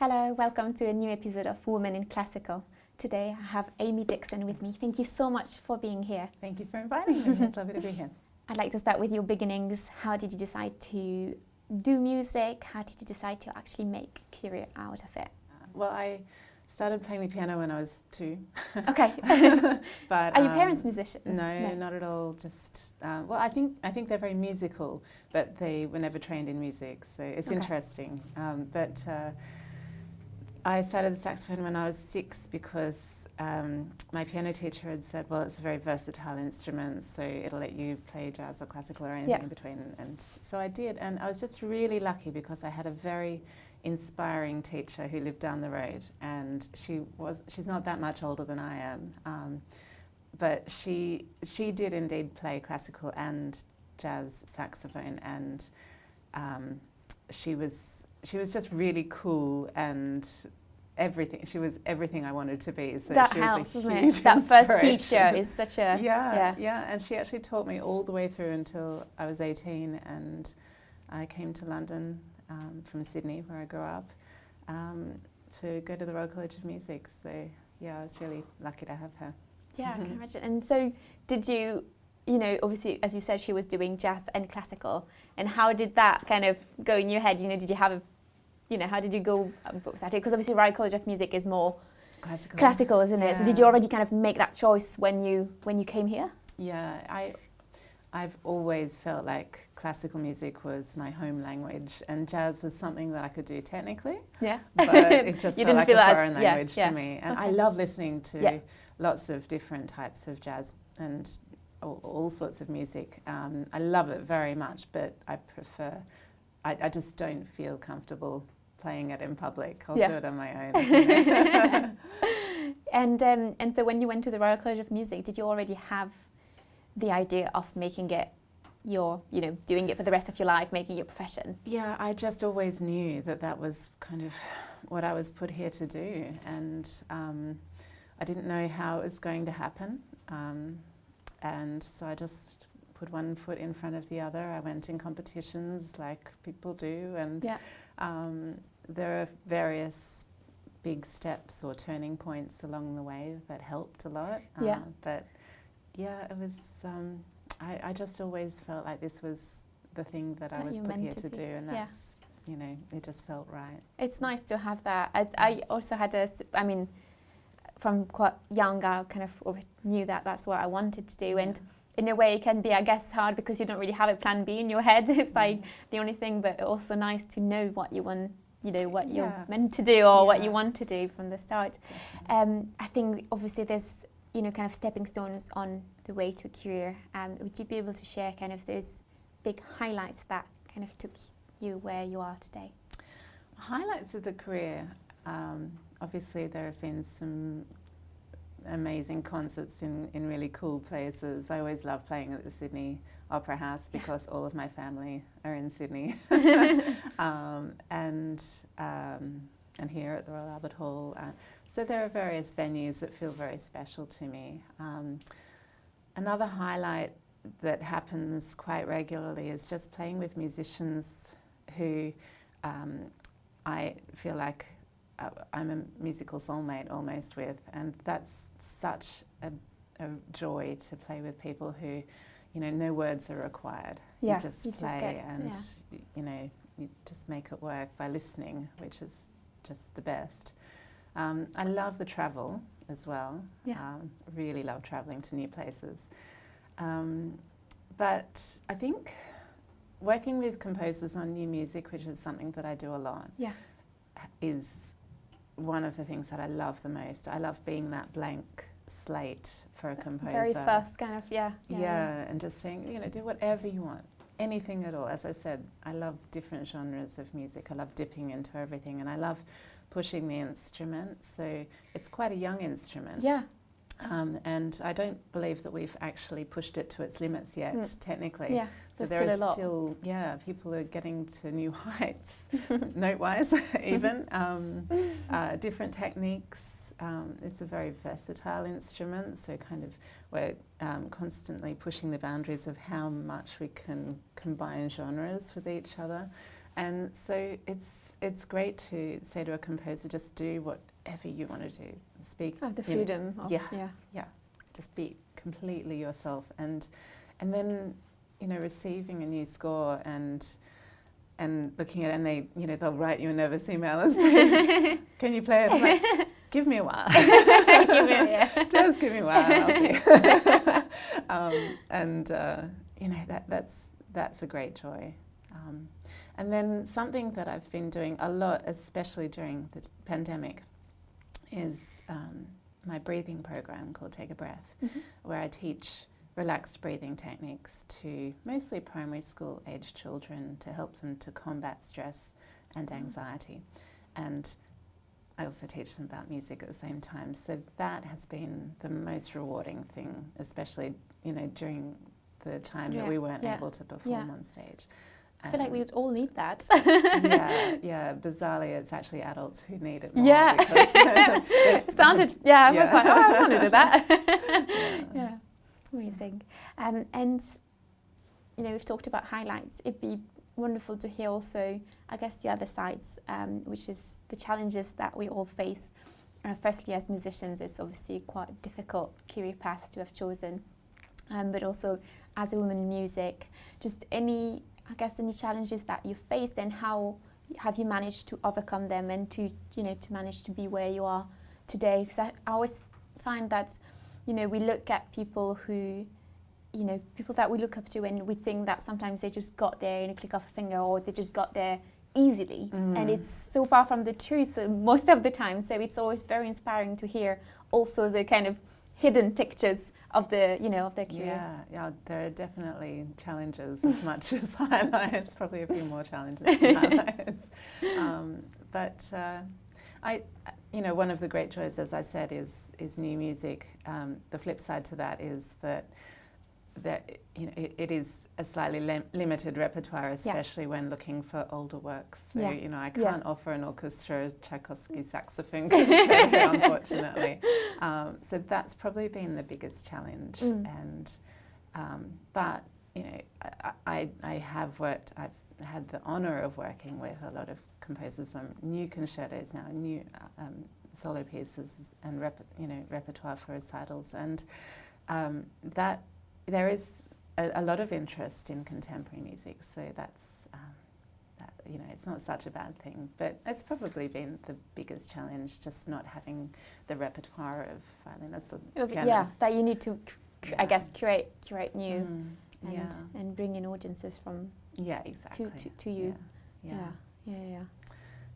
Hello, welcome to a new episode of Women in Classical. Today I have Amy Dickson with me. Thank you so much for being here. Thank you for inviting me. It's lovely to be here. I'd like to start with your beginnings. How did you decide to do music? How did you decide to actually make a career out of it? Well, I started playing the piano when I was 2. Okay. But are your parents musicians? No, not at all. Just well, I think they're very musical, but they were never trained in music, so it's interesting. But I started the saxophone when I was 6 because my piano teacher had said, well, it's a very versatile instrument, so it'll let you play jazz or classical or anything in between. And so I did, and I was just really lucky because I had a very inspiring teacher who lived down the road, and she's not that much older than I am, but she did indeed play classical and jazz saxophone, and she was just really cool and everything. She was everything I wanted to be. So that she helps, was a doesn't huge it? That first inspiration. teacher is such a yeah. And she actually taught me all the way through until I was 18, and I came to London from Sydney, where I grew up, to go to the Royal College of Music. So yeah, I was really lucky to have her. Yeah, I can imagine. And so did you know, obviously, as you said, she was doing jazz and classical. And how did that kind of go in your head? You know, did you have a, how did you go with that? Because obviously Royal College of Music is more classical, isn't it? So did you already kind of make that choice when you came here? Yeah, I've always felt like classical music was my home language, and jazz was something that I could do technically. Yeah. But it just felt like a foreign language to me. And I love listening to lots of different types of jazz and all sorts of music. I love it very much, but I just don't feel comfortable playing it in public. I'll do it on my own. And so when you went to the Royal College of Music, did you already have the idea of making it doing it for the rest of your life, making it a profession? Yeah, I just always knew that was kind of what I was put here to do, and I didn't know how it was going to happen. And so I just put one foot in front of the other. I went in competitions like people do, and there are various big steps or turning points along the way that helped a lot. But yeah, it was, I just always felt like this was the thing that I was put here to do, and that's, it just felt right. It's nice to have that. I also had from quite young, I kind of knew that that's what I wanted to do. And in a way, it can be, I guess, hard because you don't really have a plan B in your head. It's like the only thing, but also nice to know what you want, what you're meant to do or what you want to do from the start. I think obviously there's, kind of stepping stones on the way to a career. Would you be able to share kind of those big highlights that kind of took you where you are today? Highlights of the career. Obviously, there have been some amazing concerts in really cool places. I always love playing at the Sydney Opera House because all of my family are in Sydney. And here at the Royal Albert Hall. So there are various venues that feel very special to me. Another highlight that happens quite regularly is just playing with musicians who I feel like I'm a musical soulmate almost with, and that's such a joy to play with people who, no words are required. You just play and you just make it work by listening, which is just the best. I love the travel as well. Really love traveling to new places. But I think working with composers on new music, which is something that I do a lot, is one of the things that I love the most. I love being that blank slate for a composer. Very first kind of, and just saying, do whatever you want, anything at all. As I said, I love different genres of music. I love dipping into everything, and I love pushing the instrument. So it's quite a young instrument. And I don't believe that we've actually pushed it to its limits yet, technically. So there is still, people are getting to new heights, note-wise even. Different techniques. It's a very versatile instrument, so kind of we're constantly pushing the boundaries of how much we can combine genres with each other. And so it's great to say to a composer, just do whatever you want to do. Speak. The freedom of, just be completely yourself, and then receiving a new score and looking at it, and they'll write you a nervous email and say, can you play it? I'm like, give me a while. Just give me a while and I'll see. That's a great joy. And then something that I've been doing a lot, especially during the pandemic, is my breathing program called Take a Breath, where I teach relaxed breathing techniques to mostly primary school aged children to help them to combat stress and anxiety. And I also teach them about music at the same time. So that has been the most rewarding thing, especially during the time that we weren't able to perform on stage. I feel like we would all need that. Bizarrely, it's actually adults who need it more. It sounded, I was like, I want to do that. Amazing. And, we've talked about highlights. It'd be wonderful to hear also, I guess, the other sides, which is the challenges that we all face. Firstly, as musicians, it's obviously quite a difficult career path to have chosen. But also, as a woman in music, just any challenges that you faced, and how have you managed to overcome them and to manage to be where you are today? Because I always find that, we look at people who, people that we look up to, and we think that sometimes they just got there in a click of a finger, or they just got there easily. And it's so far from the truth most of the time. So it's always very inspiring to hear also the kind of hidden pictures of their career. Yeah, there are definitely challenges as much as highlights, probably a few more challenges than highlights. But one of the great joys, as I said, is new music. The flip side to that is that it is a slightly limited repertoire, especially when looking for older works. So I can't offer an orchestra Tchaikovsky saxophone concerto, unfortunately. So that's probably been the biggest challenge. And but I have worked. I've had the honour of working with a lot of composers on new concertos now, new solo pieces, and repertoire for recitals, and that. There is a lot of interest in contemporary music, so that's, it's not such a bad thing. But it's probably been the biggest challenge, just not having the repertoire of violinists or pianists. That you need to, I guess, curate new and bring in audiences from to you. And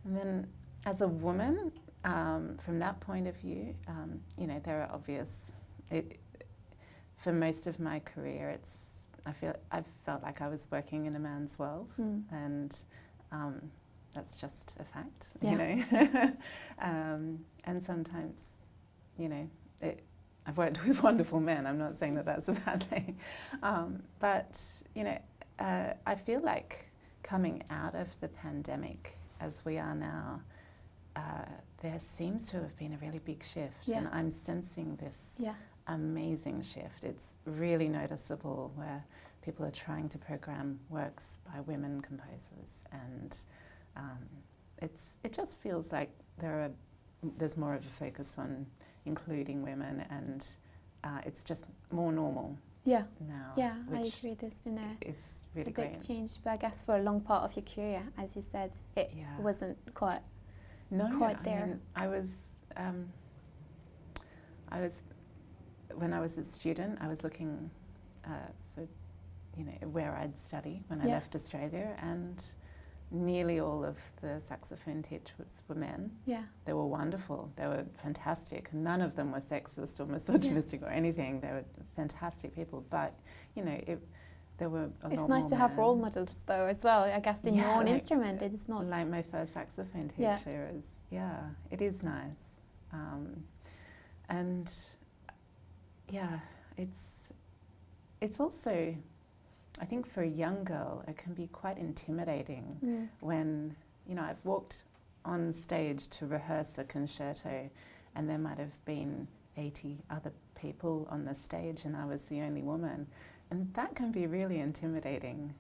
then as a woman, from that point of view, there are obvious. For most of my career, I've felt like I was working in a man's world, and that's just a fact, and sometimes, I've worked with wonderful men. I'm not saying that that's a bad thing, but I feel like coming out of the pandemic as we are now, there seems to have been a really big shift, and I'm sensing this. Amazing shift. It's really noticeable where people are trying to program works by women composers, and it just feels like there's more of a focus on including women, and it's just more normal now. Yeah, I agree. There's been a big change, but I guess for a long part of your career, as you said, it wasn't quite there. Mean, I was when I was a student, I was looking for, where I'd study when I left Australia, and nearly all of the saxophone teachers were men. They were wonderful. They were fantastic. None of them were sexist or misogynistic or anything. They were fantastic people. But, there were a lot more. It's nice to have role models, though, as well. I guess in your own instrument, it's not like my first saxophone teacher is. It is nice, and. Yeah, it's also, I think for a young girl, it can be quite intimidating when, I've walked on stage to rehearse a concerto, and there might have been 80 other people on the stage, and I was the only woman. And that can be really intimidating.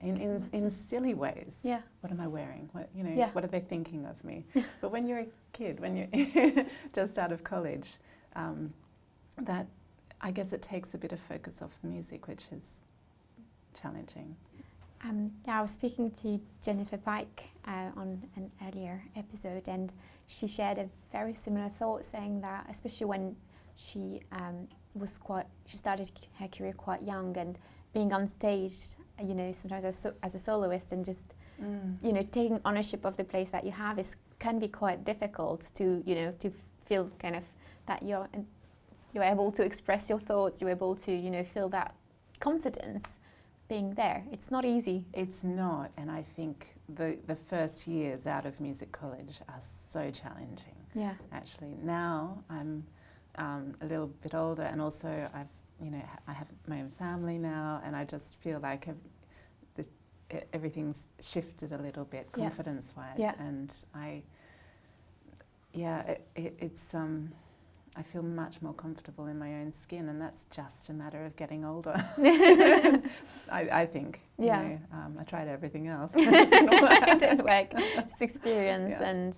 in silly ways. Yeah. What am I wearing? What What are they thinking of me? But when you're a kid, when you're just out of college, that I guess it takes a bit of focus off the music, which is challenging. I was speaking to Jennifer Pike on an earlier episode, and she shared a very similar thought, saying that especially when she started her career quite young, and being on stage, sometimes as a soloist, and just taking ownership of the place that you have can be quite difficult to feel kind of that you're able to express your thoughts, you're able to feel that confidence being there. It's not easy. It's not, and I think the first years out of music college are so challenging. Yeah. Actually, now I'm a little bit older, and also I have my own family now, and I just feel like everything's shifted a little bit confidence-wise, and I feel much more comfortable in my own skin, and that's just a matter of getting older. I think. Yeah. I tried everything else. It didn't work. Just experience and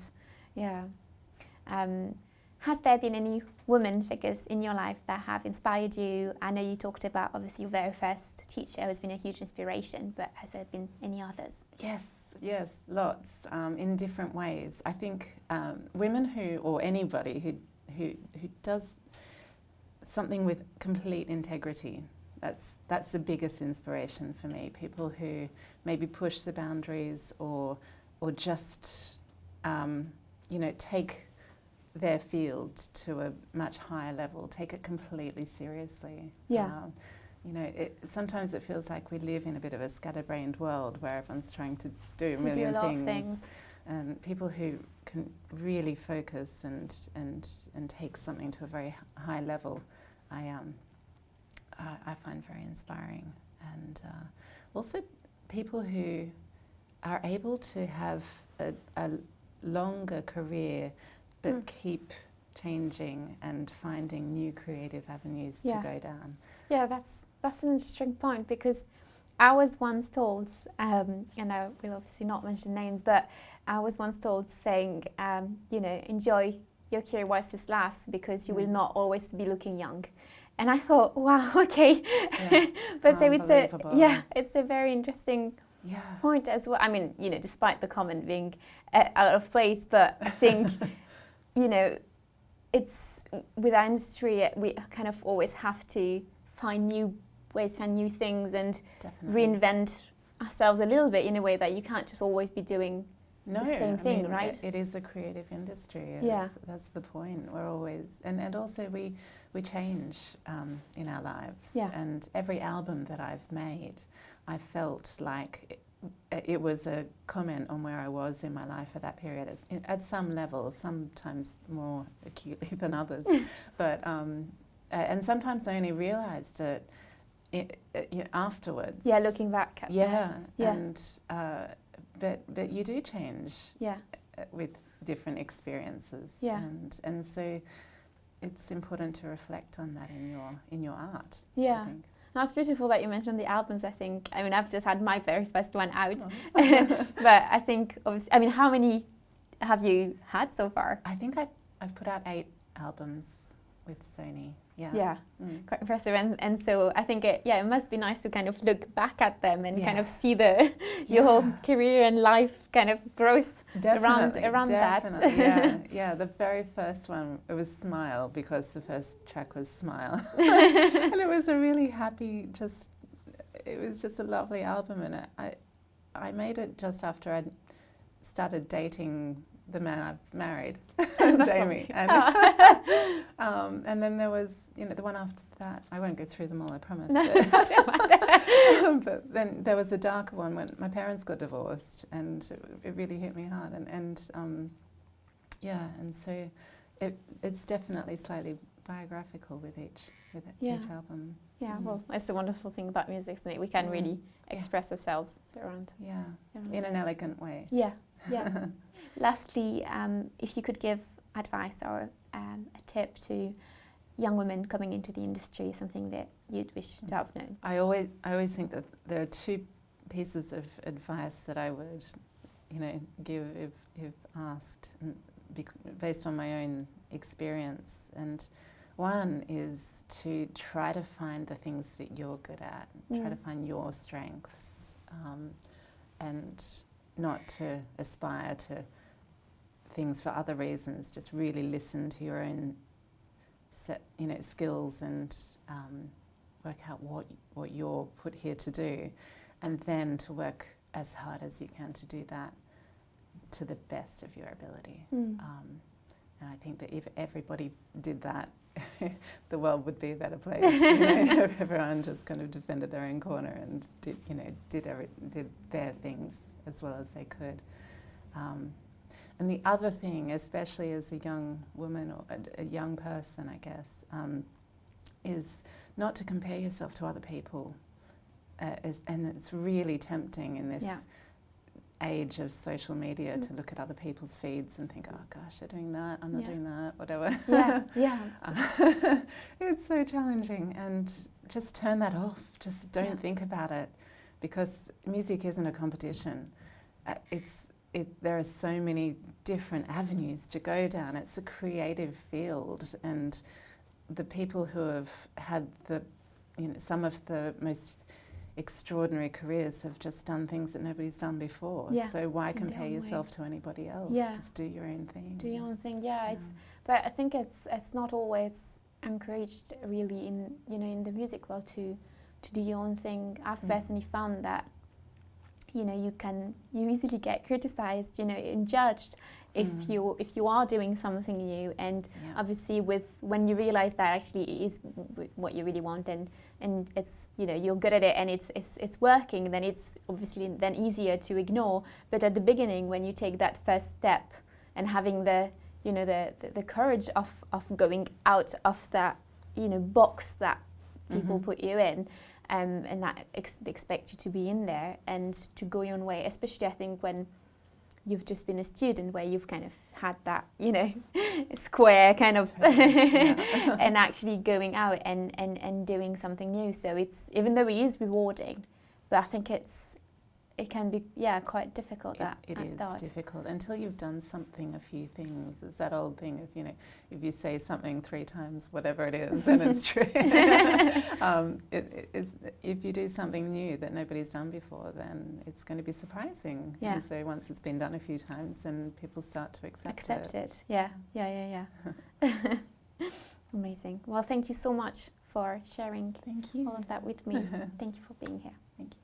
has there been any women figures in your life that have inspired you? I know you talked about obviously your very first teacher has been a huge inspiration, but has there been any others? Yes, lots in different ways. I think women or anybody who does something with complete integrity. That's the biggest inspiration for me. People who maybe push the boundaries or just take their field to a much higher level, take it completely seriously. Yeah. Sometimes it feels like we live in a bit of a scatterbrained world where everyone's trying to do a Do million a lot things. of things. And people who can really focus and take something to a very high level, I find very inspiring. And also people who are able to have a longer career but keep changing and finding new creative avenues to go down. Yeah, that's an interesting point, because I was once told, and I will obviously not mention names, but I was once told saying, enjoy your career whilst it lasts, because you will not always be looking young. And I thought, wow, okay. Yeah. But so it's a very interesting point as well. I mean, despite the comment being out of place, but I think, it's with our industry, we kind of always have to find new ways, find new things, and reinvent ourselves a little bit in a way that you can't just always be doing the same thing, right? It is a creative industry. That's the point. We're always, and also we change in our lives. Yeah. And every album that I've made, I felt like it was a comment on where I was in my life at that period, at some level, sometimes more acutely than others. But and sometimes I only realised it afterwards. Yeah, looking back at that. And but you do change with different experiences. Yeah. And so it's important to reflect on that in your art. Yeah. I think. That's beautiful that you mentioned the albums, I think. I mean, I've just had my very first one out. But I think, how many have you had so far? I think I've put out 8 albums with Sony. Yeah. Quite impressive. And so I think it must be nice to kind of look back at them and kind of see your whole career and life kind of growth around that. Yeah. The very first one, it was Smile, because the first track was Smile. And it was a really happy, it was just a lovely album. And I made it just after I'd started dating the man I've married, Jamie. And then there was, the one after that. I won't go through them all, I promise. But then there was a darker one when my parents got divorced, and it really hit me hard. And so it's definitely slightly biographical with each album. Yeah, well, it's a wonderful thing about music, isn't it? We can really express ourselves around. Yeah, in an elegant way. Yeah. Lastly, if you could give advice or a tip to young women coming into the industry, something that you'd wish to have known. I always think that there are pieces of advice that I would, give if asked, based on my own experience. And one is to try to find the things that you're good at, try to find your strengths, and not to aspire to things for other reasons. Just really listen to your own skills and work out what you're put here to do, and then to work as hard as you can to do that to the best of your ability. And I think that if everybody did that, the world would be a better place. If everyone just kind of defended their own corner and did their things as well as they could. And the other thing, especially as a young woman or a young person, I guess, is not to compare yourself to other people. And it's really tempting in this age of social media to look at other people's feeds and think, oh gosh, they're doing that, I'm not doing that, whatever. It's so challenging, and just turn that off. Just don't think about it, because music isn't a competition. There are so many different avenues to go down. It's a creative field, and the people who have had some of the most extraordinary careers have just done things that nobody's done before. So why compare yourself to anybody else? Just do your own thing. Do your own thing. But I think it's not always encouraged really in the music world to do your own thing. I've personally found that you easily get criticized, and judged if you are doing something new, and obviously when you realize that actually it is what you really want, and it's you're good at it and it's working, then it's obviously then easier to ignore. But at the beginning, when you take that first step and having the courage of going out of that box that people put you in, and that expect you to be in there and to go your own way, especially I think when you've just been a student, where you've kind of had that square kind of and actually going out and doing something new. So it's, even though it is rewarding, but I think it can be quite difficult at start. It is difficult until you've done something, a few things. It's that old thing of if you say something 3 times, whatever it is, then it's true. If you do something new that nobody's done before, then it's going to be surprising. And so once it's been done a few times, then people start to accept it. Yeah. Amazing. Well, thank you so much for sharing Thank you. all of that with me. Thank you for being here. Thank you.